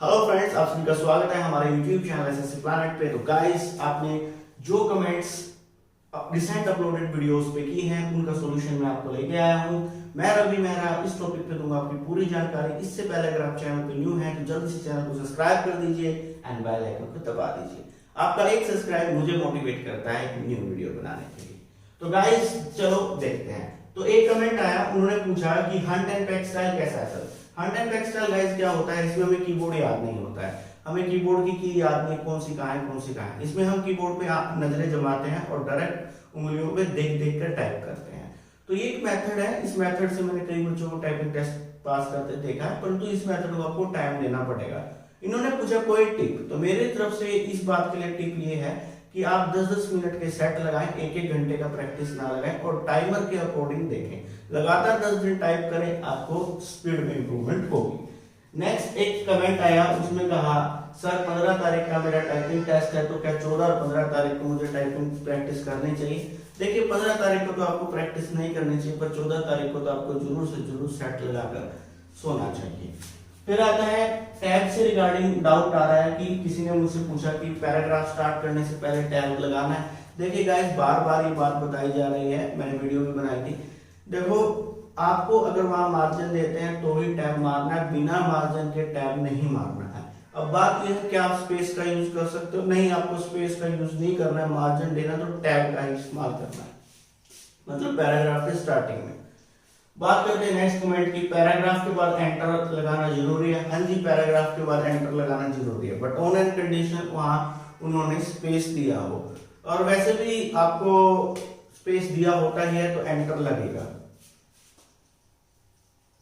Hello friends, आप सभी का स्वागत है हमारे YouTube चैनल एसएससी प्लैनेट पे। तो गाइस, आपने जो कमेंट्स रिसेंट अपलोडेड वीडियोस पे की हैं उनका सॉल्यूशन मैं आपको लेके आया हूं। मैं रवि मेहरा इस टॉपिक पे दूंगा आपकी पूरी जानकारी। इससे पहले अगर आप चैनल पे न्यू हैं तो जल्दी से चैनल को सब्सक्राइब कर दीजिए एंड बेल आइकन को दबा दीजिए। आपका एक सब्सक्राइब मुझे मोटिवेट करता है एक न्यू वीडियो बनाने के लिए। तो गाइस चलो देखते हैं। तो एक कमेंट आया, उन्होंने पूछा कि हंट एंड पेक स्टाइल कैसा है sir. Hunt and pack style guys क्या होता है, इसमें हमें कीबोर्ड याद नहीं होता है। हमें कीबोर्ड की याद नहीं, कौन सी कहाँ है कौन सी कहाँ है। इसमें हम कीबोर्ड पे नजरें जमाते हैं और डायरेक्ट उंगलियों पे देख देख कर टाइप करते हैं। तो ये एक मेथड है। इस मेथड से मैंने कई बच्चों को टाइपिंग टेस्ट पास करते देखा है, परंतु इस मेथड को आपको टाइम देना पड़ेगा। इन्होंने पूछा कोई टिप, तो मेरी तरफ से इस बात के लिए टिप ये है कि आप 10-10 मिनट के सेट लगाएं, 1-1 घंटे का प्रैक्टिस ना लगाएं और टाइमर के अकॉर्डिंग देखें। लगातार 10 दिन टाइप करें, आपको स्पीड में इंप्रूवमेंट होगी। नेक्स्ट एक कमेंट आया, उसमें कहा सर 15 तारीख का मेरा टाइपिंग टेस्ट है, तो क्या 14 और 15 तारीख को मुझे टाइपिंग प्रैक्टिस करनी चाहिए। देखिए 15 तारीख को तो आपको प्रैक्टिस नहीं करनी चाहिए, पर 14 तारीख को तो आपको जरूर से जरूर सेट लगाकर सोना चाहिए। फिर आता है टैग से रिगार्डिंग डाउट आ रहा है कि किसी ने मुझसे पूछा कि पैराग्राफ स्टार्ट करने से पहले टैग लगाना है। देखिए गाइस, बार बार ये बात बताई जा रही है, मैंने वीडियो भी बनाई थी। देखो, आपको अगर वहां मार्जिन देते हैं तो ही टैब मारना है, बिना मार्जिन के टैब नहीं मारना है। अब बात यह है कि आप स्पेस का यूज कर सकते हो, नहीं आपको स्पेस का यूज नहीं करना है, मार्जिन देना तो टैब का ही इस्तेमाल करना है, मतलब पैराग्राफ के स्टार्टिंग में। बात करते हैं नेक्स्ट कमेंट की, पैराग्राफ के बाद एंटर लगाना जरूरी है। हाँ जी, पैराग्राफ के बाद एंटर लगाना जरूरी है, बट ऑन एंड कंडीशन वहां उन्होंने स्पेस दिया हो, और वैसे भी आपको स्पेस दिया होता ही है तो एंटर लगेगा।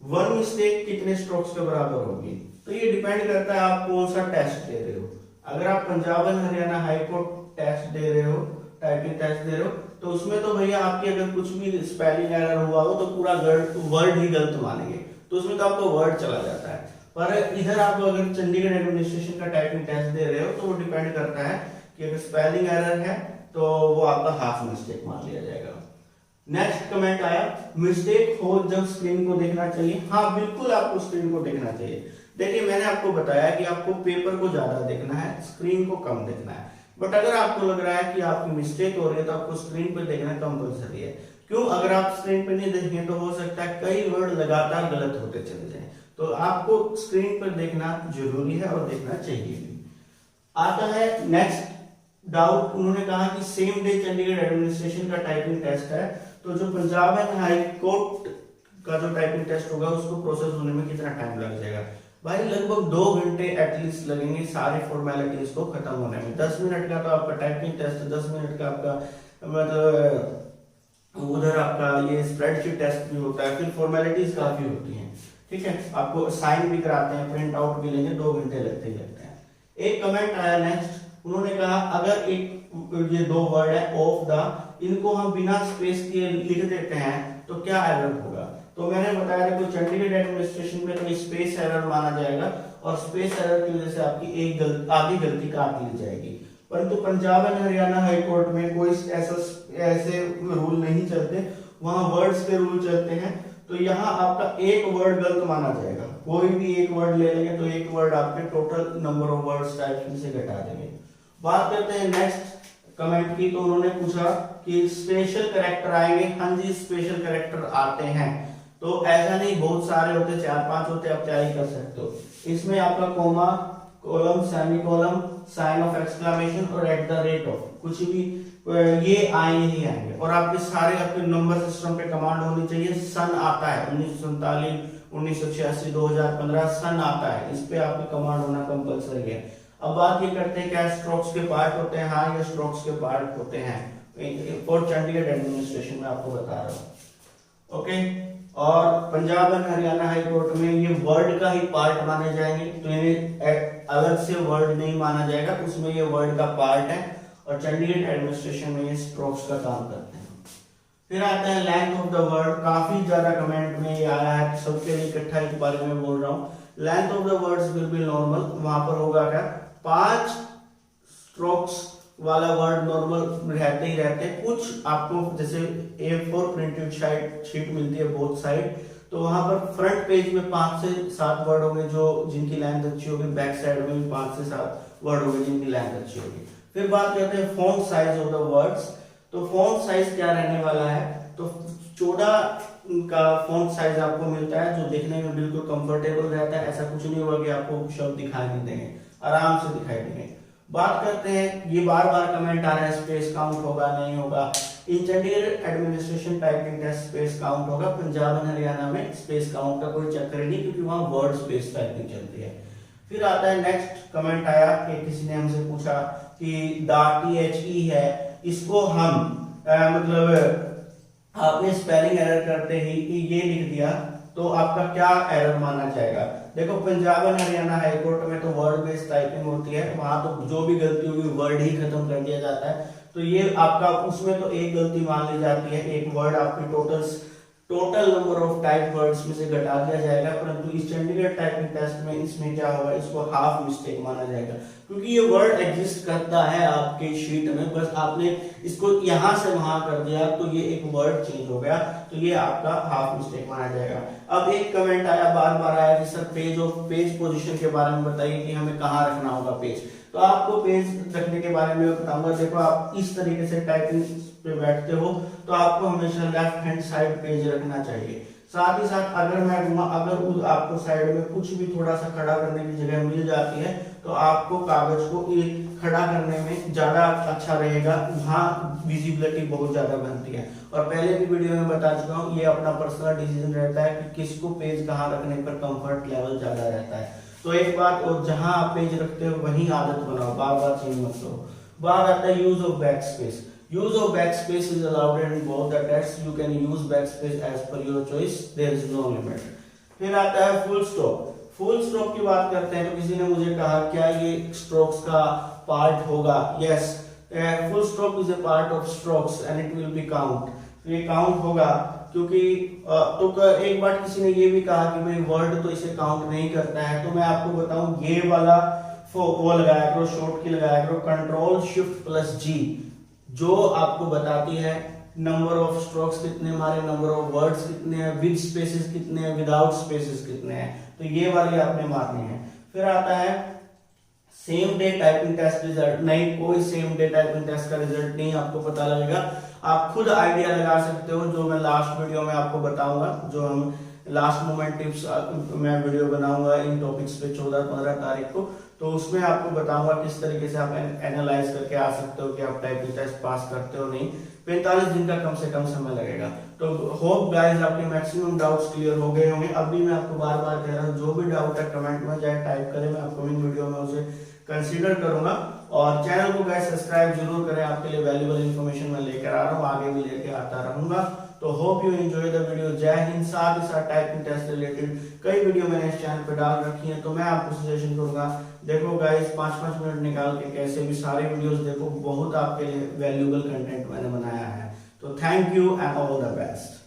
वन मिस्टेक कितने स्ट्रोक्स के बराबर होगी, तो ये डिपेंड करता है आप कौन सा टेस्ट दे रहे हो। अगर आप Punjab and Haryana high court test दे रहे हो, टाइपिंग टेस्ट दे रहे हो, तो उसमें तो भैया आपकी अगर कुछ भी स्पेलिंग एरर हुआ हो तो पूरा वर्ड ही गलत मानेंगे, तो उसमें तो आपका वर्ड चला जाता है। पर इधर आप अगर चंडीगढ़ एडमिनिस्ट्रेशन का टाइपिंग टेस्ट दे रहे हो तो वो डिपेंड करता है कि अगर स्पेलिंग एरर है तो वो आपका हाफ मिस्टेक मान लिया जाएगा। नेक्स्ट कमेंट आया, मिस्टेक हो जब स्क्रीन को देखना चाहिए। हाँ बिल्कुल, आपको स्क्रीन को देखना चाहिए। देखिए मैंने आपको बताया कि आपको पेपर को ज्यादा देखना है, स्क्रीन को कम देखना है। बट अगर आपको लग रहा है कि आपकी मिस्टेक हो रही है तो आपको स्क्रीन पर देखना कंपलसरी है। क्यों? अगर आप स्क्रीन पर नहीं देखेंगे तो हो सकता है कई वर्ड लगातार गलत होते चले जाएं, तो आपको स्क्रीन पर देखना जरूरी है और देखना चाहिए भी। आता है नेक्स्ट डाउट, उन्होंने कहा कि सेम डे चंडीगढ़ एडमिनिस्ट्रेशन का टाइपिंग टेस्ट है, तो जो पंजाब एंड हाई कोर्ट का जो टाइपिंग टेस्ट होगा उसको प्रोसेस होने में कितना टाइम लग जाएगा। भाई लगभग 2 घंटे एटलीस्ट लगेंगे सारे फॉर्मेलिटीज को खत्म होने में। 10 मिनट का तो आपका टाइपिंग टेस्ट, 10 मिनट का आपका मतलब उधर आपका ये स्प्रेडशीट टेस्ट भी होता है, फिर फॉर्मेलिटीज काफी होती हैं। ठीक है, आपको साइन भी कराते हैं, प्रिंट आउट भी लेंगे, 2 घंटे लगते ही लगते हैं। एक कमेंट आया नेक्स्ट, उन्होंने कहा अगर एक ये 2 वर्ड है ऑफ द, इनको हम बिना स्पेस के लिख देते हैं तो क्या एरर होगा। तो मैंने बताया कि चंडीगढ़ एडमिनिस्ट्रेशन में तो स्पेस एरर माना जाएगा और स्पेस एरर की वजह से आपकी एक आधी गलती काट ली जाएगी। परंतु Punjab and Haryana high court में कोई ऐसे रूल नहीं चलते, वहां वर्ड्स के रूल चलते हैं। तो यहाँ आपका एक वर्ड गलत माना जाएगा, कोई भी एक वर्ड ले लेंगे तो एक वर्ड आपके total number of words type से घटा देंगे। बात करते हैं नेक्स्ट कमेंट की, तो उन्होंने पूछा कि स्पेशल कैरेक्टर आएंगे। हाँ जी, स्पेशल कैरेक्टर आते हैं, तो ऐसा नहीं बहुत सारे होते, 4-5 होते, आप क्या ही कर सकते हो। इसमें आपका comma, column, semicolon, sign of exclamation और एट द रेट ऑफ, कुछ भी ये आएंगे ही आएंगे। और आपके सारे आपके नंबर सिस्टम पे कमांड होनी चाहिए। सन आता है 1947, 1986, 2015 सन आता है, इस पे आपकी कमांड होना कंपलसरी है। अब बात ये करते हैं क्या स्ट्रोक्स के पार्ट होते हैं। हाँ, ये स्ट्रोक्स के पार्ट होते हैं और चंडीगढ़ एडमिनिस्ट्रेशन में आपको बता रहा हूँ। ओके, और Punjab and Haryana high court में ये वर्ड का ही पार्ट माने जाएंगे, तो इन्हें अलग से वर्ड नहीं माना जाएगा, उसमें ये वर्ड का पार्ट है। और चंडीगढ़ एडमिनिस्ट्रेशन में ये स्ट्रोक्स का काम करते हैं। फिर आता है लेंथ ऑफ द वर्ड, काफी ज्यादा कमेंट में ये आया है, सबके लिए इकट्ठा एक बारे में बोल रहा हूँ। Length of the words will be normal, वहां पर होगा क्या, 5 स्ट्रोक्स वाला वर्ड नॉर्मल रहते ही रहते हैं। कुछ आपको जैसे A4 प्रिंटेड शीट मिलती है बोथ साइड, तो वहां पर फ्रंट पेज में 5 से 7 वर्ड होंगे जो जिनकी लेंथ अच्छी होगी, बैक साइड में भी 5 से 7 वर्ड होंगे जिनकी लेंथ अच्छी होगी। फिर बात करते हैं font size of the words. तो फॉन्ट साइज क्या रहने वाला है, तो 14 का फॉन्ट साइज आपको मिलता है जो देखने में बिल्कुल कंफर्टेबल रहता है। ऐसा कुछ नहीं होगा कि आपको शब्द दिखाई नहीं देंगे, आराम से दिखाई देंगे। बात करते हैं, ये बार बार कमेंट आ रहा है स्पेस काउंट होगा नहीं होगा। In Chandigarh administration typing test space count होगा, पंजाब एंड हरियाणा में स्पेस काउंट का कोई चक्कर ही नहीं, क्योंकि वहां वर्ड स्पेस टाइपिंग चलती है। फिर आता है नेक्स्ट कमेंट आया कि किसी ने हमसे पूछा कि THE है, इसको हम मतलब आपने स्पेलिंग एरर करते ही ये लिख दिया तो आपका क्या एरर माना जाएगा। देखो Punjab and Haryana high court में तो वर्ड बेस्ड टाइपिंग होती है, वहां तो जो भी गलती होगी वर्ड ही खत्म कर दिया जाता है। तो ये आपका उसमें तो एक गलती मान ली जाती है, एक वर्ड आपकी total number of type words में से घटा दिया जाएगा। परंतु इस चंडीगढ़ टाइपिंग टेस्ट में इसमें क्या होगा, इसको हाफ मिस्टेक माना जाएगा, क्योंकि ये वर्ड एग्जिस्ट करता है आपके शीट में, बस आपने इसको यहां से वहां कर दिया तो ये एक वर्ड चेंज हो गया, तो ये आपका हाफ मिस्टेक माना जाएगा। अब एक कमेंट आया, बार बार आया कि सर पेज पोजीशन के बारे में बताइए कि हमें कहाँ रखना होगा पेज। तो आपको पेज रखने के बारे में बताऊंगा। देखो आप इस तरीके से टाइपिंग पे बैठते हो तो आपको हमेशा लेफ्ट हैंड साइड पेज रखना चाहिए। साथ ही साथ अगर अगर आपको साइड में कुछ भी थोड़ा सा खड़ा करने की जगह मिल जाती है तो आपको कागज को खड़ा करने में ज्यादा अच्छा रहेगा, वहां विजिबिलिटी बहुत ज्यादा बनती है। और पहले भी वीडियो में बता चुका हूँ, ये अपना पर्सनल डिसीजन रहता है कि किसको पेज कहाँ रखने पर कंफर्ट लेवल ज्यादा रहता है। तो एक बात, और जहां आप पेज रखते हो वही आदत बनाओ, बार बार चेंज मत करो। बात आता है use of back space. Use of backspace is allowed in both the texts. You can use backspace as per your choice. There is no limit. फिर आता है full stop. Full stop की बात करते हैं तो किसी ने मुझे कहा क्या ये strokes का पार्ट होगा? Yes. Full stop is a part of strokes and it will be count. ये काउंट होगा क्योंकि तो एक बार किसी ने ये भी कहा कि भाई वर्ड तो इसे काउंट नहीं करता है, तो मैं आपको बताऊं ये वाला वो लगाया करो, शॉर्ट की लगाया करो, Ctrl+Shift+G जो आपको बताती है नंबर ऑफ स्ट्रोक्स कितने हमारे, नंबर ऑफ वर्ड्स कितने हैं, विद स्पेसेस कितने हैं, विदाउट स्पेसेस कितने हैं, तो ये वाली आपने मारनी है। फिर आता है same day typing test result. नहीं, कोई सेम डे टाइपिंग टेस्ट का रिजल्ट नहीं आपको पता लगेगा, आप खुद आइडिया लगा सकते हो, जो मैं लास्ट वीडियो में आपको बताऊंगा, जो हम लास्ट मोमेंट टिप्स मैं वीडियो बनाऊंगा इन टॉपिक्स पे 14-15 तारीख को, तो उसमें आपको बताऊंगा किस तरीके से आप एनालाइज करके आ सकते हो कि आप टाइपिंग टेस्ट पास करते हो नहीं। 45 दिन का कम से कम समय लगेगा। तो होप गाइस आपके मैक्सिमम डाउट्स क्लियर हो गए होंगे। अब भी मैं आपको बार बार कह रहा हूँ, जो भी डाउट है कमेंट में जाए टाइप करें, मैं अपकमिंग वीडियो में उसे कंसीडर करूंगा। और चैनल को गाइस सब्सक्राइब जरूर करें, आपके लिए वैल्यूएबल इन्फॉर्मेशन मैं लेकर आ रहा हूँ, आगे भी लेके आता रहूंगा। तो hope you enjoy the video. जय हिंद। साथ ही साथ टाइपिंग टेस्ट रिलेटेड कई वीडियो मैंने इस चैनल पे डाल रखी है, तो मैं आपको सजेशन करूंगा देखो गाइस 5-5 मिनट निकाल के कैसे भी सारे वीडियोस देखो, बहुत आपके लिए वैल्यूएबल कंटेंट मैंने बनाया है। तो thank you and all the best.